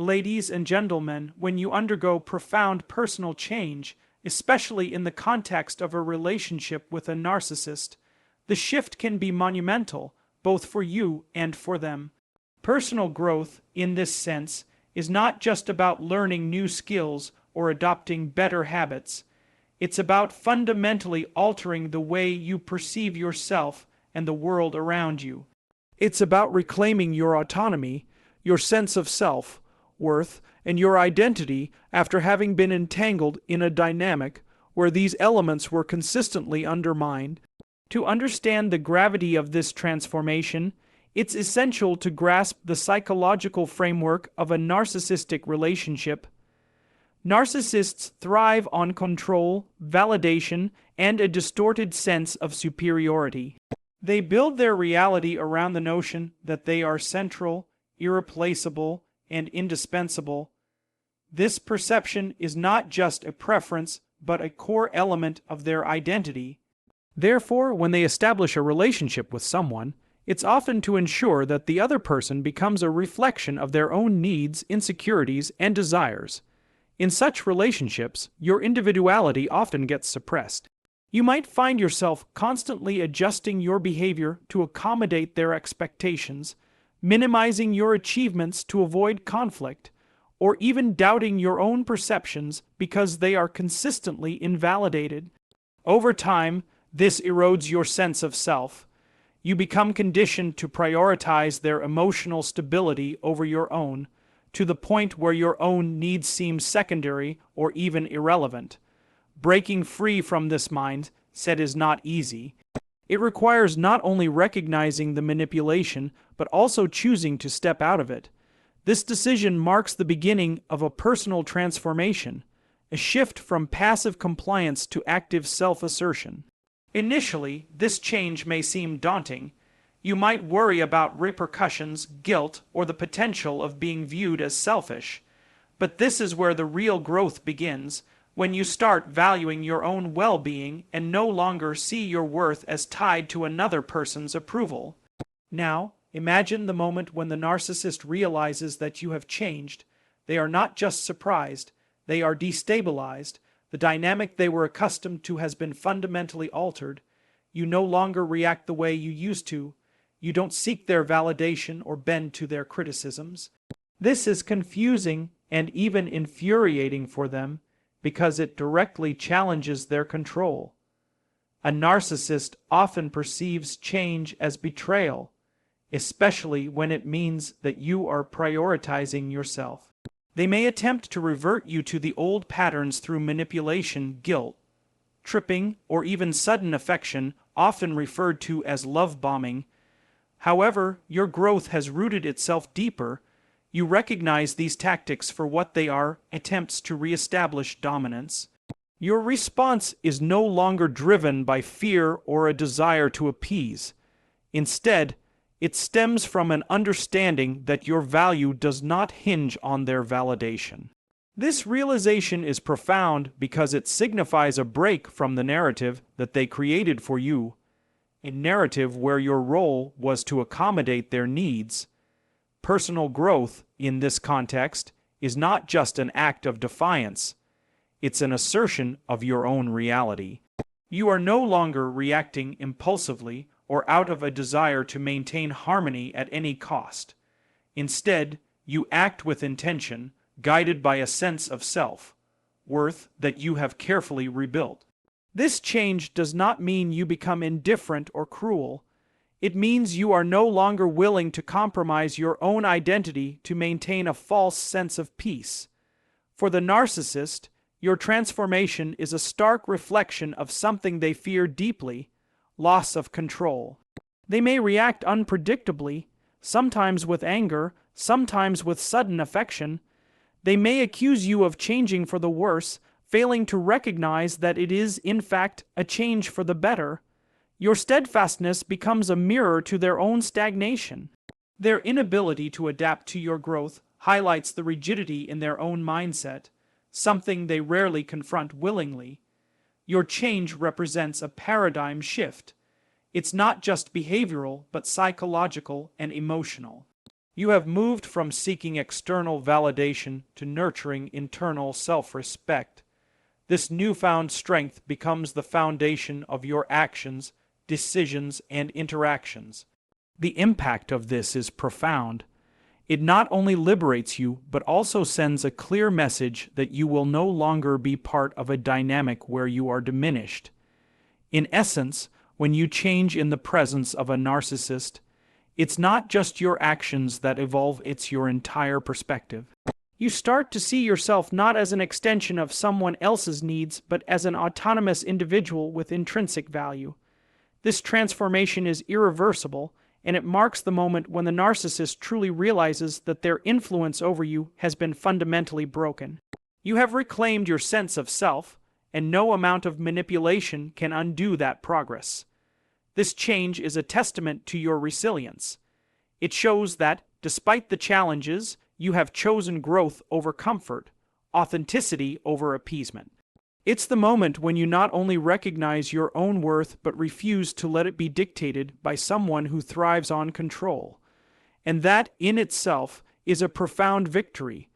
Ladies and gentlemen, when you undergo profound personal change, especially in the context of a relationship with a narcissist, the shift can be monumental, both for you and for them. Personal growth, in this sense, is not just about learning new skills or adopting better habits. It's about fundamentally altering the way you perceive yourself and the world around you. It's about reclaiming your autonomy, your sense of self, worth, and your identity after having been entangled in a dynamic where these elements were consistently undermined. To understand the gravity of this transformation, it's essential to grasp the psychological framework of a narcissistic relationship. Narcissists thrive on control, validation, and a distorted sense of superiority. They build their reality around the notion that they are central, irreplaceable, and indispensable. This perception is not just a preference, but a core element of their identity. Therefore, when they establish a relationship with someone, it's often to ensure that the other person becomes a reflection of their own needs, insecurities, and desires. In such relationships, your individuality often gets suppressed. You might find yourself constantly adjusting your behavior to accommodate their expectations, minimizing your achievements to avoid conflict, or even doubting your own perceptions because they are consistently invalidated. Over time, this erodes your sense of self. You become conditioned to prioritize their emotional stability over your own, to the point where your own needs seem secondary or even irrelevant. Breaking free from this mindset is not easy. It requires not only recognizing the manipulation, but also choosing to step out of it. This decision marks the beginning of a personal transformation, a shift from passive compliance to active self-assertion. Initially, this change may seem daunting. You might worry about repercussions, guilt, or the potential of being viewed as selfish. But this is where the real growth begins, when you start valuing your own well-being and no longer see your worth as tied to another person's approval. Now, imagine the moment when the narcissist realizes that you have changed. They are not just surprised, they are destabilized. The dynamic they were accustomed to has been fundamentally altered. You no longer react the way you used to. You don't seek their validation or bend to their criticisms. This is confusing and even infuriating for them because it directly challenges their control. A narcissist often perceives change as betrayal, especially when it means that you are prioritizing yourself. They may attempt to revert you to the old patterns through manipulation, guilt, tripping, or even sudden affection, often referred to as love bombing. However, your growth has rooted itself deeper. You recognize these tactics for what they are, attempts to reestablish dominance. Your response is no longer driven by fear or a desire to appease. Instead, it stems from an understanding that your value does not hinge on their validation. This realization is profound because it signifies a break from the narrative that they created for you, a narrative where your role was to accommodate their needs. Personal growth, in this context, is not just an act of defiance. It's an assertion of your own reality. You are no longer reacting impulsively or out of a desire to maintain harmony at any cost. Instead, you act with intention, guided by a sense of self-worth that you have carefully rebuilt. This change does not mean you become indifferent or cruel. It means you are no longer willing to compromise your own identity to maintain a false sense of peace. For the narcissist, your transformation is a stark reflection of something they fear deeply: loss of control. They may react unpredictably, sometimes with anger, sometimes with sudden affection. They may accuse you of changing for the worse, failing to recognize that it is, in fact, a change for the better. Your steadfastness becomes a mirror to their own stagnation. Their inability to adapt to your growth highlights the rigidity in their own mindset, something they rarely confront willingly. Your change represents a paradigm shift. It's not just behavioral, but psychological and emotional. You have moved from seeking external validation to nurturing internal self-respect. This newfound strength becomes the foundation of your actions, decisions, and interactions. The impact of this is profound. It not only liberates you, but also sends a clear message that you will no longer be part of a dynamic where you are diminished. In essence, when you change in the presence of a narcissist, it's not just your actions that evolve, it's your entire perspective. You start to see yourself not as an extension of someone else's needs, but as an autonomous individual with intrinsic value. This transformation is irreversible, and it marks the moment when the narcissist truly realizes that their influence over you has been fundamentally broken. You have reclaimed your sense of self, and no amount of manipulation can undo that progress. This change is a testament to your resilience. It shows that, despite the challenges, you have chosen growth over comfort, authenticity over appeasement. It's the moment when you not only recognize your own worth but refuse to let it be dictated by someone who thrives on control. And that, in itself, is a profound victory,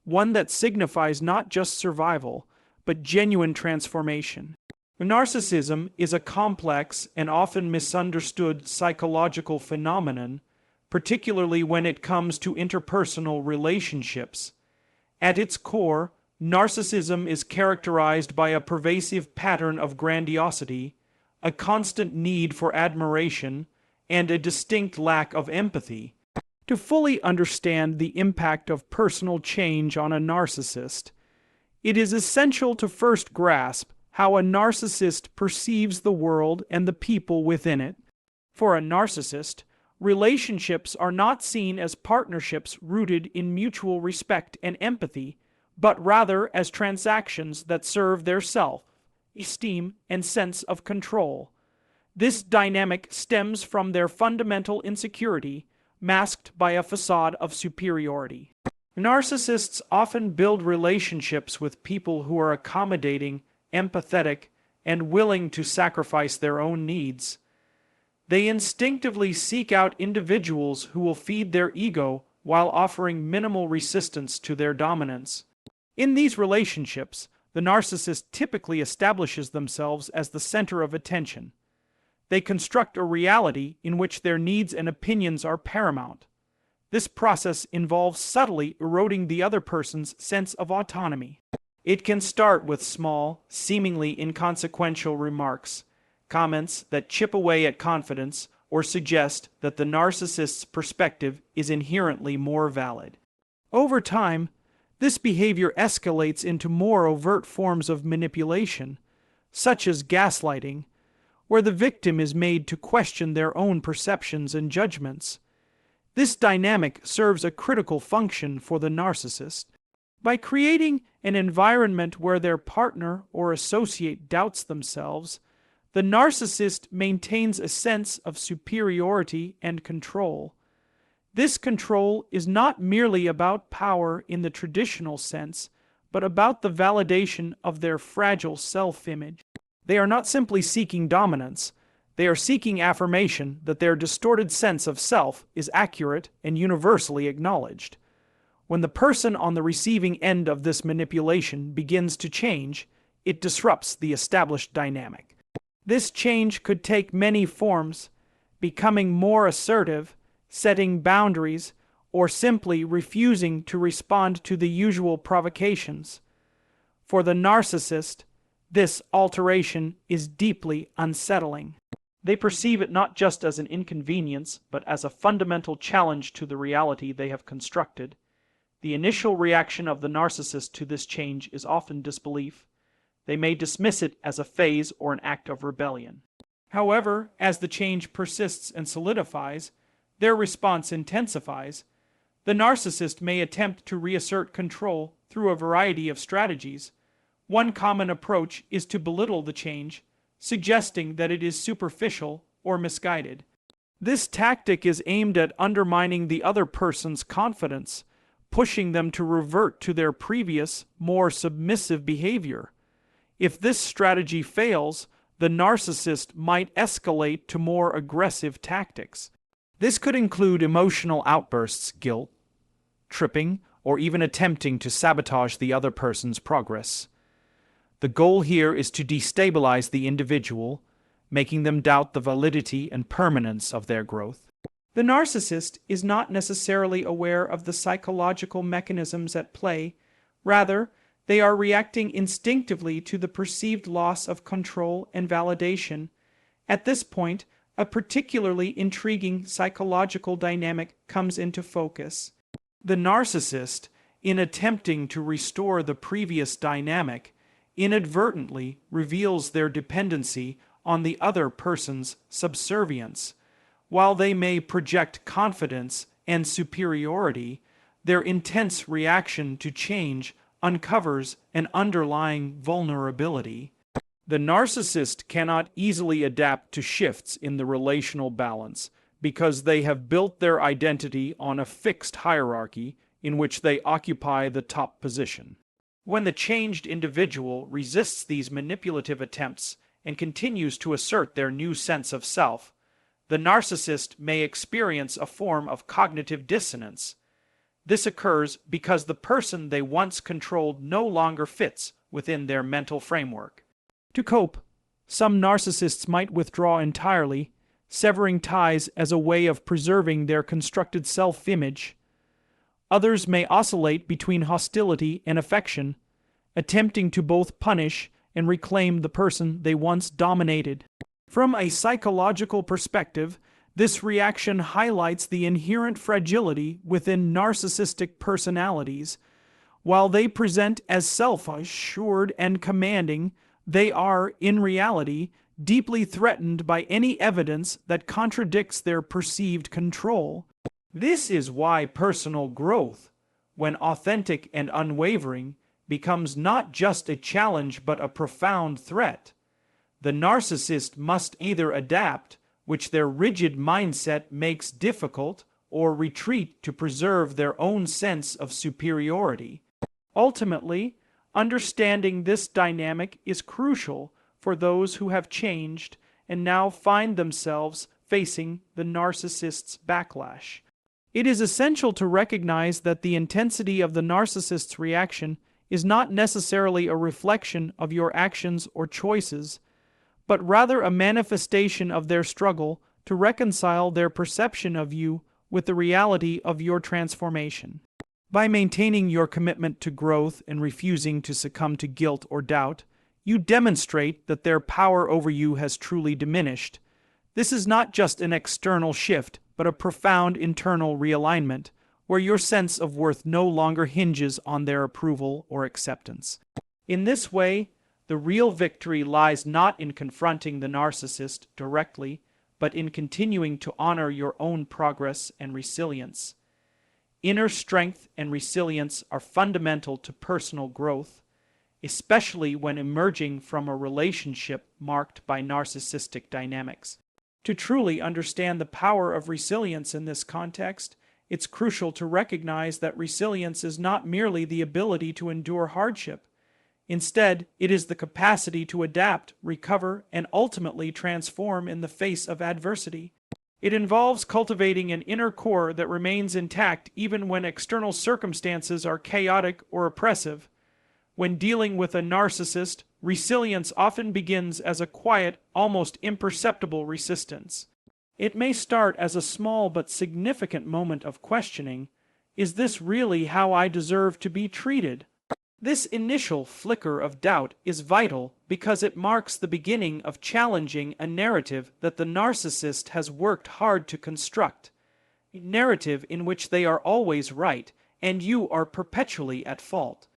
one that signifies not just survival, but genuine transformation. Narcissism is a complex and often misunderstood psychological phenomenon, particularly when it comes to interpersonal relationships. At its core, narcissism is characterized by a pervasive pattern of grandiosity, a constant need for admiration, and a distinct lack of empathy. To fully understand the impact of personal change on a narcissist, it is essential to first grasp how a narcissist perceives the world and the people within it. For a narcissist, relationships are not seen as partnerships rooted in mutual respect and empathy, but rather as transactions that serve their self-esteem and sense of control. This dynamic stems from their fundamental insecurity, masked by a facade of superiority. Narcissists often build relationships with people who are accommodating, empathetic, and willing to sacrifice their own needs. They instinctively seek out individuals who will feed their ego while offering minimal resistance to their dominance. In these relationships, the narcissist typically establishes themselves as the center of attention. They construct a reality in which their needs and opinions are paramount. This process involves subtly eroding the other person's sense of autonomy. It can start with small, seemingly inconsequential remarks, comments that chip away at confidence or suggest that the narcissist's perspective is inherently more valid. Over time, this behavior escalates into more overt forms of manipulation, such as gaslighting, where the victim is made to question their own perceptions and judgments. This dynamic serves a critical function for the narcissist. By creating an environment where their partner or associate doubts themselves, the narcissist maintains a sense of superiority and control. This control is not merely about power in the traditional sense, but about the validation of their fragile self-image. They are not simply seeking dominance, they are seeking affirmation that their distorted sense of self is accurate and universally acknowledged. When the person on the receiving end of this manipulation begins to change, it disrupts the established dynamic. This change could take many forms, becoming more assertive, setting boundaries, or simply refusing to respond to the usual provocations. For the narcissist, this alteration is deeply unsettling. They perceive it not just as an inconvenience, but as a fundamental challenge to the reality they have constructed. The initial reaction of the narcissist to this change is often disbelief. They may dismiss it as a phase or an act of rebellion. However, as the change persists and solidifies, their response intensifies. The narcissist may attempt to reassert control through a variety of strategies. One common approach is to belittle the change, suggesting that it is superficial or misguided. This tactic is aimed at undermining the other person's confidence, pushing them to revert to their previous, more submissive behavior. If this strategy fails, the narcissist might escalate to more aggressive tactics. This could include emotional outbursts, guilt, tripping, or even attempting to sabotage the other person's progress. The goal here is to destabilize the individual, making them doubt the validity and permanence of their growth. The narcissist is not necessarily aware of the psychological mechanisms at play. Rather, they are reacting instinctively to the perceived loss of control and validation. At this point, a particularly intriguing psychological dynamic comes into focus. The narcissist, in attempting to restore the previous dynamic, inadvertently reveals their dependency on the other person's subservience. While they may project confidence and superiority, their intense reaction to change uncovers an underlying vulnerability. The narcissist cannot easily adapt to shifts in the relational balance because they have built their identity on a fixed hierarchy in which they occupy the top position. When the changed individual resists these manipulative attempts and continues to assert their new sense of self, the narcissist may experience a form of cognitive dissonance. This occurs because the person they once controlled no longer fits within their mental framework. To cope, some narcissists might withdraw entirely, severing ties as a way of preserving their constructed self-image. Others may oscillate between hostility and affection, attempting to both punish and reclaim the person they once dominated. From a psychological perspective, this reaction highlights the inherent fragility within narcissistic personalities. While they present as self-assured and commanding, they are, in reality, deeply threatened by any evidence that contradicts their perceived control. This is why personal growth, when authentic and unwavering, becomes not just a challenge but a profound threat. The narcissist must either adapt, which their rigid mindset makes difficult, or retreat to preserve their own sense of superiority. Ultimately, understanding this dynamic is crucial for those who have changed and now find themselves facing the narcissist's backlash. It is essential to recognize that the intensity of the narcissist's reaction is not necessarily a reflection of your actions or choices, but rather a manifestation of their struggle to reconcile their perception of you with the reality of your transformation. By maintaining your commitment to growth and refusing to succumb to guilt or doubt, you demonstrate that their power over you has truly diminished. This is not just an external shift, but a profound internal realignment, where your sense of worth no longer hinges on their approval or acceptance. In this way, the real victory lies not in confronting the narcissist directly, but in continuing to honor your own progress and resilience. Inner strength and resilience are fundamental to personal growth, especially when emerging from a relationship marked by narcissistic dynamics. To truly understand the power of resilience in this context, it's crucial to recognize that resilience is not merely the ability to endure hardship. Instead, it is the capacity to adapt, recover, and ultimately transform in the face of adversity. It involves cultivating an inner core that remains intact even when external circumstances are chaotic or oppressive. When dealing with a narcissist, resilience often begins as a quiet, almost imperceptible resistance. It may start as a small but significant moment of questioning, is this really how I deserve to be treated? This initial flicker of doubt is vital because it marks the beginning of challenging a narrative that the narcissist has worked hard to construct, a narrative in which they are always right and you are perpetually at fault.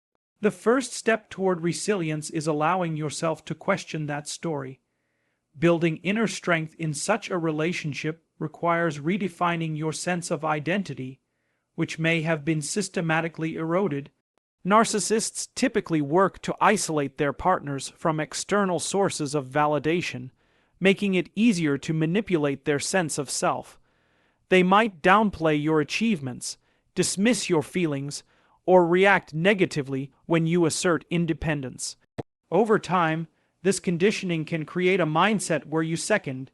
The first step toward resilience is allowing yourself to question that story. Building inner strength in such a relationship requires redefining your sense of identity, which may have been systematically eroded. Narcissists typically work to isolate their partners from external sources of validation, making it easier to manipulate their sense of self. They might downplay your achievements, dismiss your feelings, or react negatively when you assert independence. Over time, this conditioning can create a mindset where you second,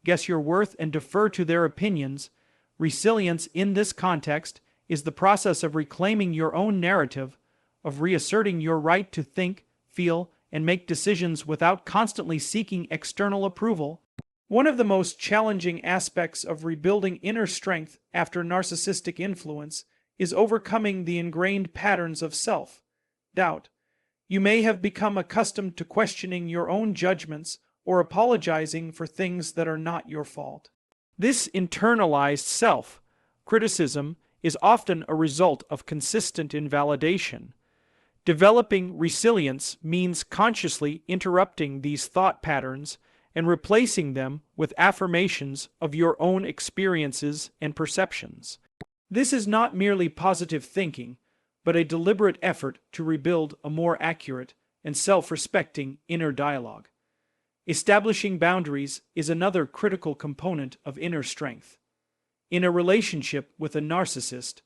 guess your worth and defer to their opinions, Resilience in this context is the process of reclaiming your own narrative, of reasserting your right to think, feel, and make decisions without constantly seeking external approval. One of the most challenging aspects of rebuilding inner strength after narcissistic influence is overcoming the ingrained patterns of self-doubt. You may have become accustomed to questioning your own judgments or apologizing for things that are not your fault. This internalized self-criticism is often a result of consistent invalidation. Developing resilience means consciously interrupting these thought patterns and replacing them with affirmations of your own experiences and perceptions. This is not merely positive thinking, but a deliberate effort to rebuild a more accurate and self-respecting inner dialogue. Establishing boundaries is another critical component of inner strength. In a relationship with a narcissist,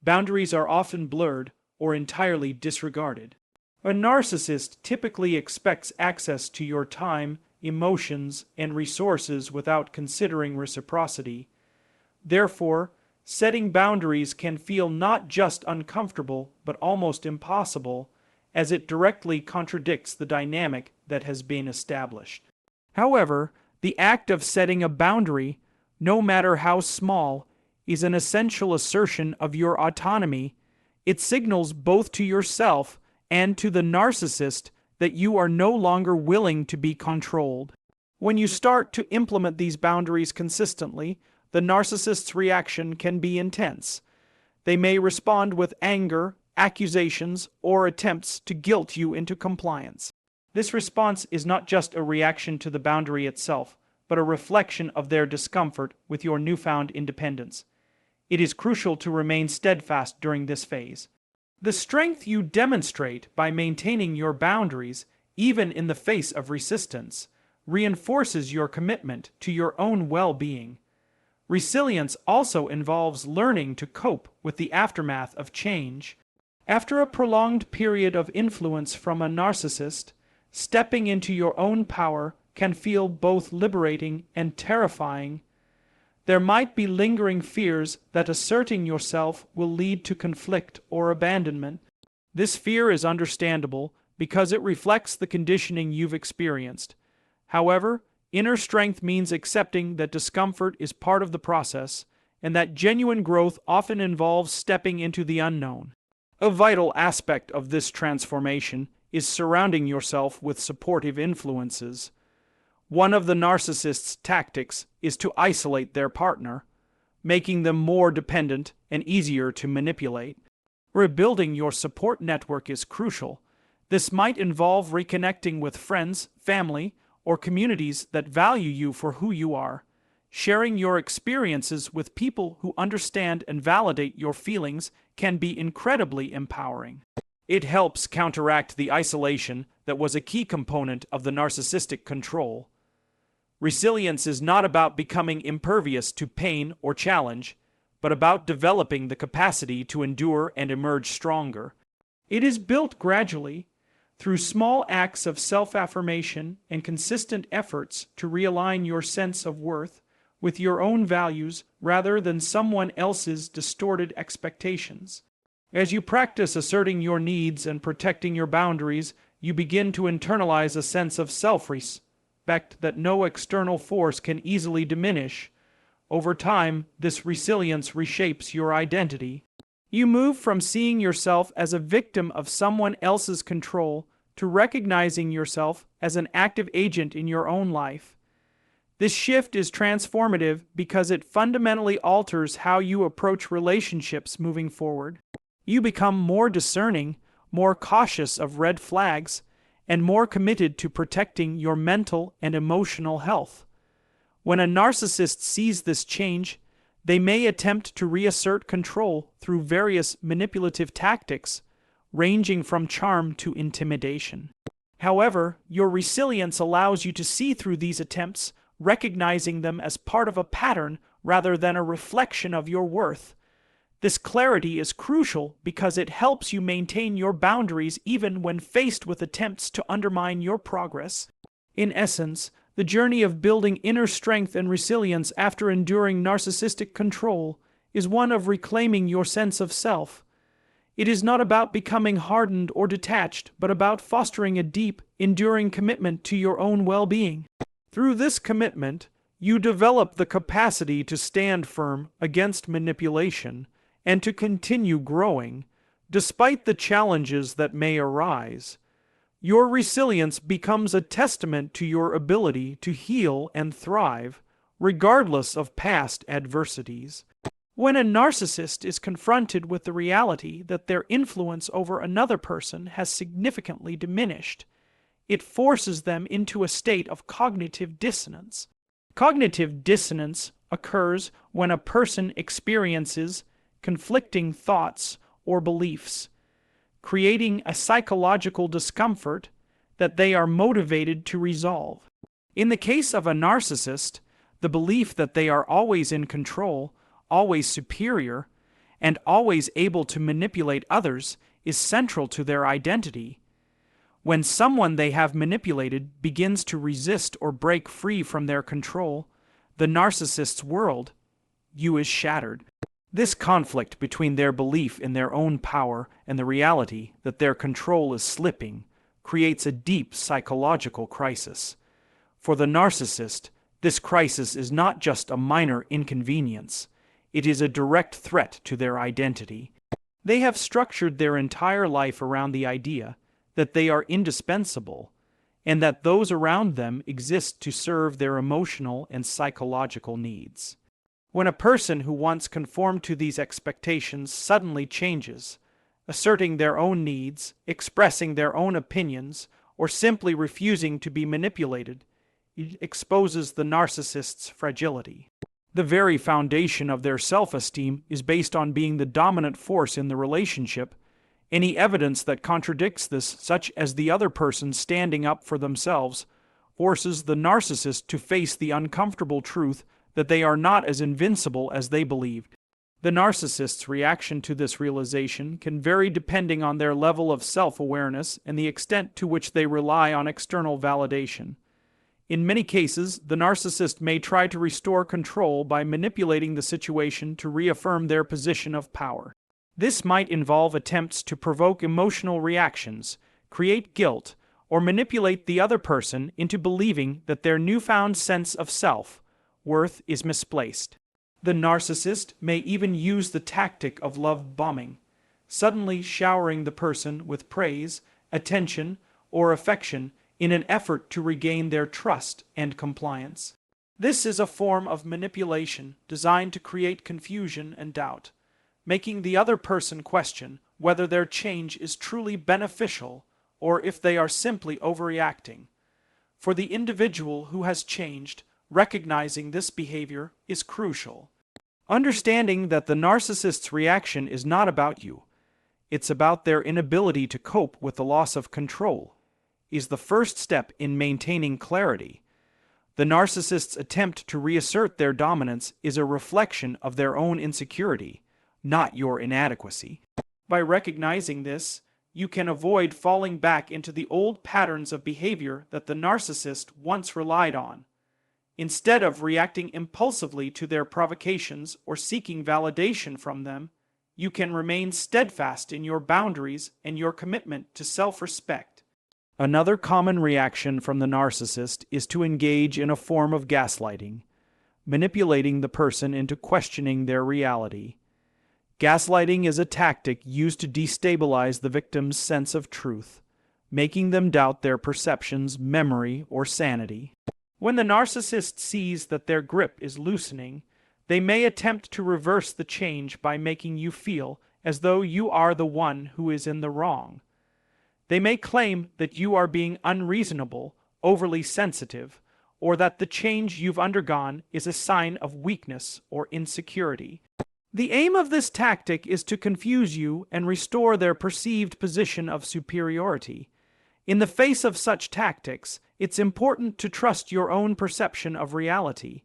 boundaries are often blurred or entirely disregarded. A narcissist typically expects access to your time, emotions, and resources without considering reciprocity. Therefore, setting boundaries can feel not just uncomfortable but almost impossible, as it directly contradicts the dynamic that has been established. However, the act of setting a boundary, no matter how small, is an essential assertion of your autonomy. It signals both to yourself and to the narcissist that you are no longer willing to be controlled. When you start to implement these boundaries consistently, the narcissist's reaction can be intense. They may respond with anger, accusations, or attempts to guilt you into compliance. This response is not just a reaction to the boundary itself, but a reflection of their discomfort with your newfound independence. It is crucial to remain steadfast during this phase. The strength you demonstrate by maintaining your boundaries, even in the face of resistance, reinforces your commitment to your own well-being. Resilience also involves learning to cope with the aftermath of change. After a prolonged period of influence from a narcissist, stepping into your own power can feel both liberating and terrifying. There might be lingering fears that asserting yourself will lead to conflict or abandonment. This fear is understandable because it reflects the conditioning you've experienced. However, inner strength means accepting that discomfort is part of the process and that genuine growth often involves stepping into the unknown. A vital aspect of this transformation is surrounding yourself with supportive influences. One of the narcissist's tactics is to isolate their partner, making them more dependent and easier to manipulate. Rebuilding your support network is crucial. This might involve reconnecting with friends, family, or communities that value you for who you are. Sharing your experiences with people who understand and validate your feelings can be incredibly empowering. It helps counteract the isolation that was a key component of the narcissistic control. Resilience is not about becoming impervious to pain or challenge, but about developing the capacity to endure and emerge stronger. It is built gradually, through small acts of self-affirmation and consistent efforts to realign your sense of worth with your own values rather than someone else's distorted expectations. As you practice asserting your needs and protecting your boundaries, you begin to internalize a sense of self-respect that no external force can easily diminish. Over time, this resilience reshapes your identity. You move from seeing yourself as a victim of someone else's control to recognizing yourself as an active agent in your own life. This shift is transformative because it fundamentally alters how you approach relationships moving forward. You become more discerning, more cautious of red flags, and more committed to protecting your mental and emotional health. When a narcissist sees this change, they may attempt to reassert control through various manipulative tactics, ranging from charm to intimidation. However, your resilience allows you to see through these attempts, recognizing them as part of a pattern rather than a reflection of your worth. This clarity is crucial because it helps you maintain your boundaries even when faced with attempts to undermine your progress. In essence, The journey of building inner strength and resilience after enduring narcissistic control is one of reclaiming your sense of self. It is not about becoming hardened or detached, but about fostering a deep, enduring commitment to your own well-being. Through this commitment, you develop the capacity to stand firm against manipulation and to continue growing, despite the challenges that may arise. Your resilience becomes a testament to your ability to heal and thrive, regardless of past adversities. When a narcissist is confronted with the reality that their influence over another person has significantly diminished, it forces them into a state of cognitive dissonance. Cognitive dissonance occurs when a person experiences conflicting thoughts or beliefs, creating a psychological discomfort that they are motivated to resolve. In the case of a narcissist, the belief that they are always in control, always superior, and always able to manipulate others is central to their identity. When someone they have manipulated begins to resist or break free from their control, the narcissist's world view is shattered. This conflict between their belief in their own power and the reality that their control is slipping creates a deep psychological crisis. For the narcissist, this crisis is not just a minor inconvenience. It is a direct threat to their identity. They have structured their entire life around the idea that they are indispensable and that those around them exist to serve their emotional and psychological needs. When a person who once conformed to these expectations suddenly changes, asserting their own needs, expressing their own opinions, or simply refusing to be manipulated, it exposes the narcissist's fragility. The very foundation of their self-esteem is based on being the dominant force in the relationship. Any evidence that contradicts this, such as the other person standing up for themselves, forces the narcissist to face the uncomfortable truth that they are not as invincible as they believed. The narcissist's reaction to this realization can vary depending on their level of self-awareness and the extent to which they rely on external validation. In many cases, the narcissist may try to restore control by manipulating the situation to reaffirm their position of power. This might involve attempts to provoke emotional reactions, create guilt, or manipulate the other person into believing that their newfound sense of self-worth is misplaced. The narcissist may even use the tactic of love bombing, suddenly showering the person with praise, attention, or affection in an effort to regain their trust and compliance. This is a form of manipulation designed to create confusion and doubt, making the other person question whether their change is truly beneficial or if they are simply overreacting. For the individual who has changed, recognizing this behavior is crucial. Understanding that the narcissist's reaction is not about you, it's about their inability to cope with the loss of control, is the first step in maintaining clarity. The narcissist's attempt to reassert their dominance is a reflection of their own insecurity, not your inadequacy. By recognizing this, you can avoid falling back into the old patterns of behavior that the narcissist once relied on. Instead of reacting impulsively to their provocations or seeking validation from them, you can remain steadfast in your boundaries and your commitment to self-respect. Another common reaction from the narcissist is to engage in a form of gaslighting, manipulating the person into questioning their reality. Gaslighting is a tactic used to destabilize the victim's sense of truth, making them doubt their perceptions, memory, or sanity. When the narcissist sees that their grip is loosening, they may attempt to reverse the change by making you feel as though you are the one who is in the wrong. They may claim that you are being unreasonable, overly sensitive, or that the change you've undergone is a sign of weakness or insecurity. The aim of this tactic is to confuse you and restore their perceived position of superiority. In the face of such tactics, it's important to trust your own perception of reality.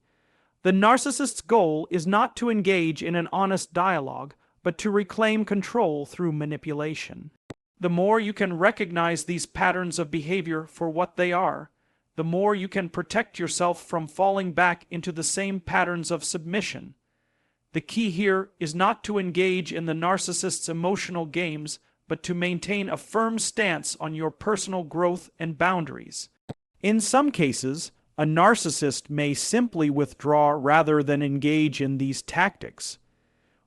The narcissist's goal is not to engage in an honest dialogue, but to reclaim control through manipulation. The more you can recognize these patterns of behavior for what they are, the more you can protect yourself from falling back into the same patterns of submission. The key here is not to engage in the narcissist's emotional games, but to maintain a firm stance on your personal growth and boundaries. In some cases, a narcissist may simply withdraw rather than engage in these tactics.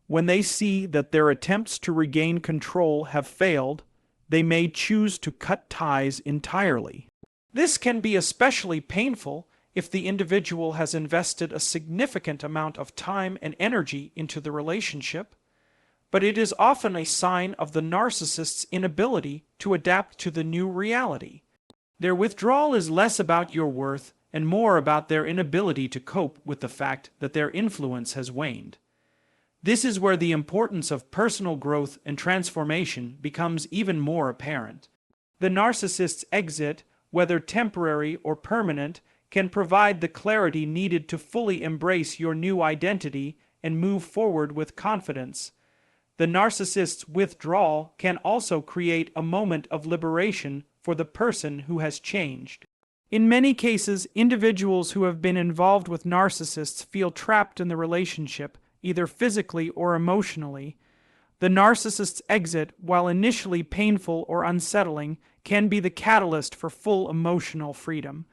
When they see that their attempts to regain control have failed, they may choose to cut ties entirely. This can be especially painful if the individual has invested a significant amount of time and energy into the relationship, but it is often a sign of the narcissist's inability to adapt to the new reality. Their withdrawal is less about your worth and more about their inability to cope with the fact that their influence has waned. This is where the importance of personal growth and transformation becomes even more apparent. The narcissist's exit, whether temporary or permanent, can provide the clarity needed to fully embrace your new identity and move forward with confidence. The narcissist's withdrawal can also create a moment of liberation for the person who has changed. In many cases, individuals who have been involved with narcissists feel trapped in the relationship, either physically or emotionally. The narcissist's exit, while initially painful or unsettling, can be the catalyst for full emotional freedom.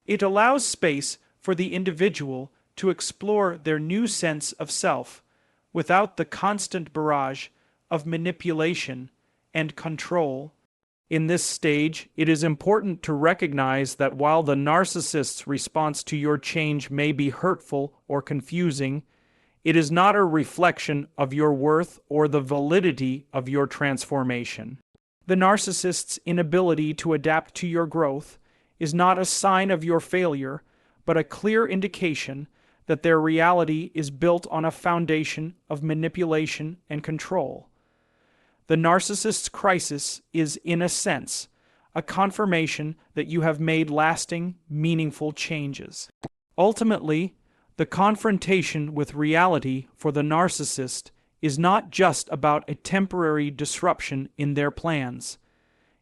It allows space for the individual to explore their new sense of self, without the constant barrage of manipulation and control. In this stage, it is important to recognize that while the narcissist's response to your change may be hurtful or confusing, it is not a reflection of your worth or the validity of your transformation. The narcissist's inability to adapt to your growth is not a sign of your failure, but a clear indication that their reality is built on a foundation of manipulation and control. The narcissist's crisis is, in a sense, a confirmation that you have made lasting, meaningful changes. Ultimately, the confrontation with reality for the narcissist is not just about a temporary disruption in their plans.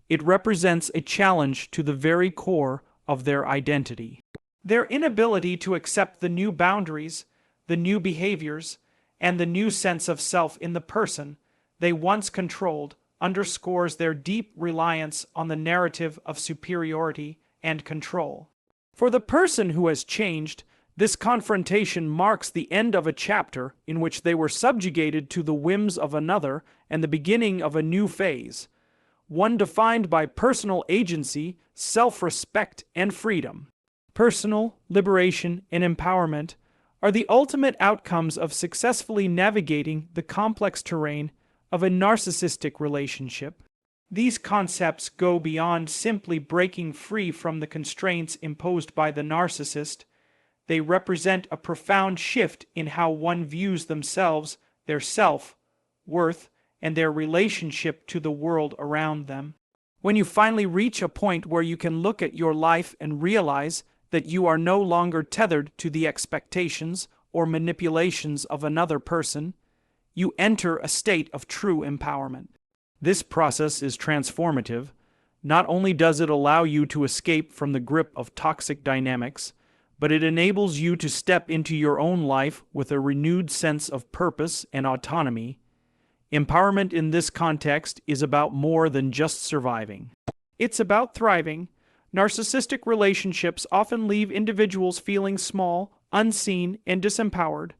It represents a challenge to the very core of their identity. Their inability to accept the new boundaries, the new behaviors, and the new sense of self in the person they once controlled underscores their deep reliance on the narrative of superiority and control. For the person who has changed, this confrontation marks the end of a chapter in which they were subjugated to the whims of another and the beginning of a new phase, one defined by personal agency, self-respect, and freedom. Personal liberation and empowerment are the ultimate outcomes of successfully navigating the complex terrain of a narcissistic relationship. These concepts go beyond simply breaking free from the constraints imposed by the narcissist. They represent a profound shift in how one views themselves, their self-worth, and their relationship to the world around them. When you finally reach a point where you can look at your life and realize that you are no longer tethered to the expectations or manipulations of another person, you enter a state of true empowerment. This process is transformative. Not only does it allow you to escape from the grip of toxic dynamics, but it enables you to step into your own life with a renewed sense of purpose and autonomy. Empowerment in this context is about more than just surviving. It's about thriving. Narcissistic relationships often leave individuals feeling small, unseen, and disempowered.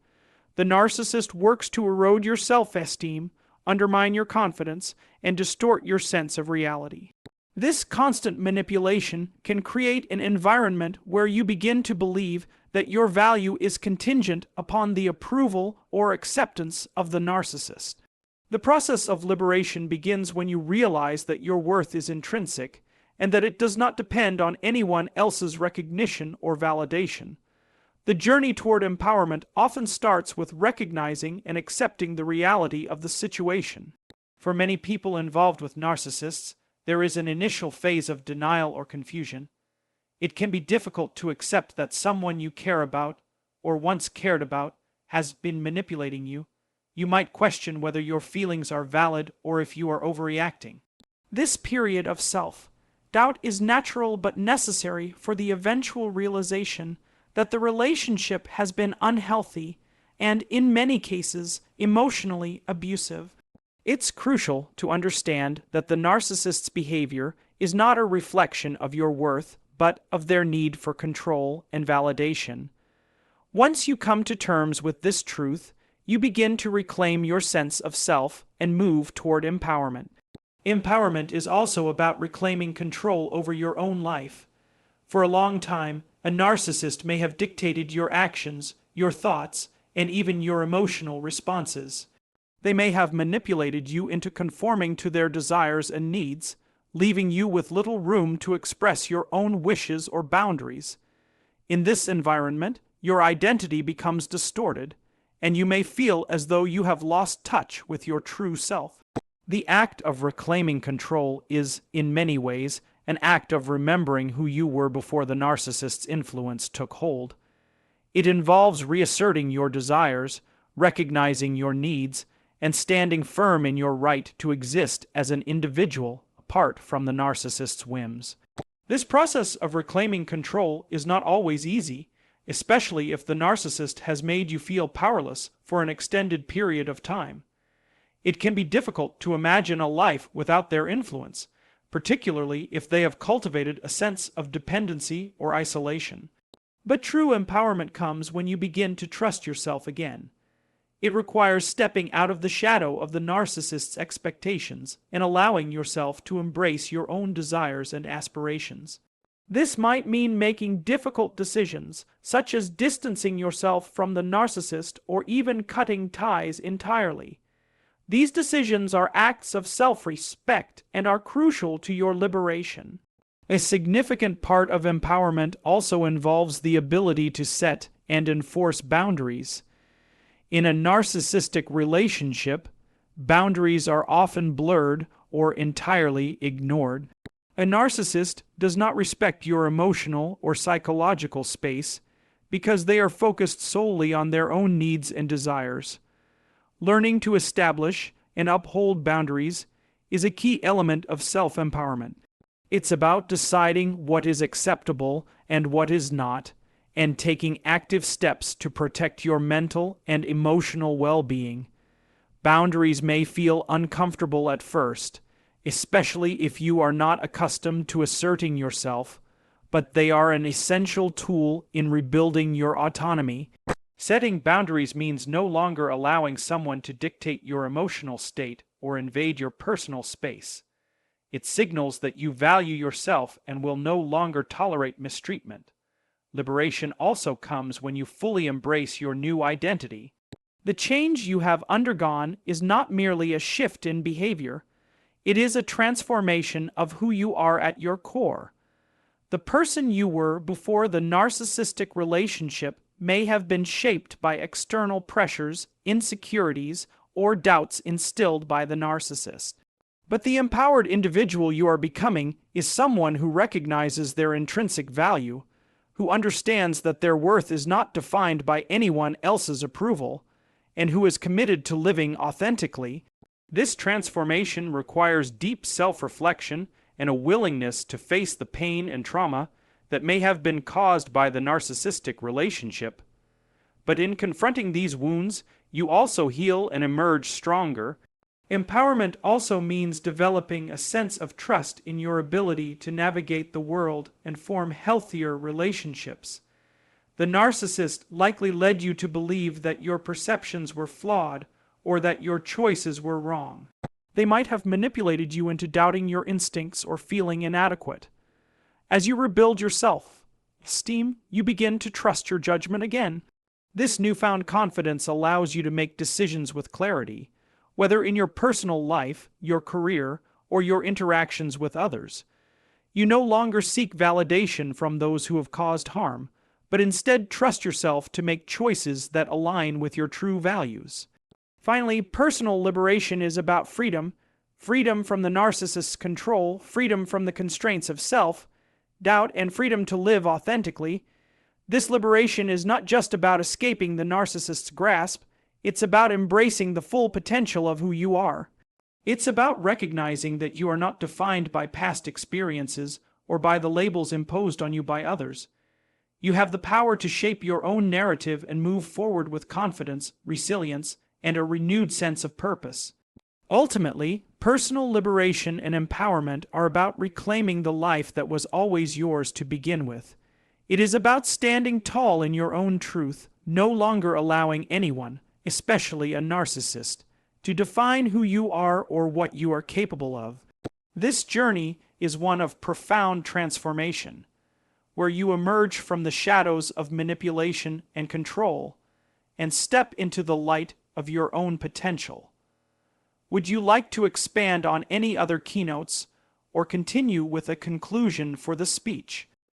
The narcissist works to erode your self-esteem, undermine your confidence, and distort your sense of reality. This constant manipulation can create an environment where you begin to believe that your value is contingent upon the approval or acceptance of the narcissist. The process of liberation begins when you realize that your worth is intrinsic and that it does not depend on anyone else's recognition or validation. The journey toward empowerment often starts with recognizing and accepting the reality of the situation. For many people involved with narcissists, there is an initial phase of denial or confusion. It can be difficult to accept that someone you care about, or once cared about, has been manipulating you. You might question whether your feelings are valid or if you are overreacting. This period of Doubt is natural but necessary for the eventual realization that the relationship has been unhealthy and, in many cases, emotionally abusive. It's crucial to understand that the narcissist's behavior is not a reflection of your worth, but of their need for control and validation. Once you come to terms with this truth, you begin to reclaim your sense of self and move toward empowerment. Empowerment is also about reclaiming control over your own life. For a long time, a narcissist may have dictated your actions, your thoughts, and even your emotional responses. They may have manipulated you into conforming to their desires and needs, leaving you with little room to express your own wishes or boundaries. In this environment, your identity becomes distorted, and you may feel as though you have lost touch with your true self. The act of reclaiming control is, in many ways, an act of remembering who you were before the narcissist's influence took hold. It involves reasserting your desires, recognizing your needs, and standing firm in your right to exist as an individual apart from the narcissist's whims. This process of reclaiming control is not always easy, especially if the narcissist has made you feel powerless for an extended period of time. It can be difficult to imagine a life without their influence, particularly if they have cultivated a sense of dependency or isolation. But true empowerment comes when you begin to trust yourself again. It requires stepping out of the shadow of the narcissist's expectations and allowing yourself to embrace your own desires and aspirations. This might mean making difficult decisions, such as distancing yourself from the narcissist or even cutting ties entirely. These decisions are acts of self-respect and are crucial to your liberation. A significant part of empowerment also involves the ability to set and enforce boundaries. In a narcissistic relationship, boundaries are often blurred or entirely ignored. A narcissist does not respect your emotional or psychological space because they are focused solely on their own needs and desires. Learning to establish and uphold boundaries is a key element of self-empowerment. It's about deciding what is acceptable and what is not, and taking active steps to protect your mental and emotional well-being. Boundaries may feel uncomfortable at first, especially if you are not accustomed to asserting yourself, but they are an essential tool in rebuilding your autonomy. Setting boundaries means no longer allowing someone to dictate your emotional state or invade your personal space. It signals that you value yourself and will no longer tolerate mistreatment. Liberation also comes when you fully embrace your new identity. The change you have undergone is not merely a shift in behavior. It is a transformation of who you are at your core. The person you were before the narcissistic relationship may have been shaped by external pressures, insecurities, or doubts instilled by the narcissist. But the empowered individual you are becoming is someone who recognizes their intrinsic value, who understands that their worth is not defined by anyone else's approval, and who is committed to living authentically. This transformation requires deep self-reflection and a willingness to face the pain and trauma that may have been caused by the narcissistic relationship. But in confronting these wounds, you also heal and emerge stronger. Empowerment also means developing a sense of trust in your ability to navigate the world and form healthier relationships. The narcissist likely led you to believe that your perceptions were flawed or that your choices were wrong. They might have manipulated you into doubting your instincts or feeling inadequate. As you rebuild your self-esteem, you begin to trust your judgment again. This newfound confidence allows you to make decisions with clarity, whether in your personal life, your career, or your interactions with others. You no longer seek validation from those who have caused harm, but instead trust yourself to make choices that align with your true values. Finally, personal liberation is about freedom from the narcissist's control, freedom from the constraints of self, doubt, and freedom to live authentically. This liberation is not just about escaping the narcissist's grasp, it's about embracing the full potential of who you are. It's about recognizing that you are not defined by past experiences or by the labels imposed on you by others. You have the power to shape your own narrative and move forward with confidence, resilience, and a renewed sense of purpose. Ultimately, personal liberation and empowerment are about reclaiming the life that was always yours to begin with. It is about standing tall in your own truth, no longer allowing anyone, especially a narcissist, to define who you are or what you are capable of. This journey is one of profound transformation, where you emerge from the shadows of manipulation and control and step into the light of your own potential. Would you like to expand on any other keynotes or continue with a conclusion for the speech?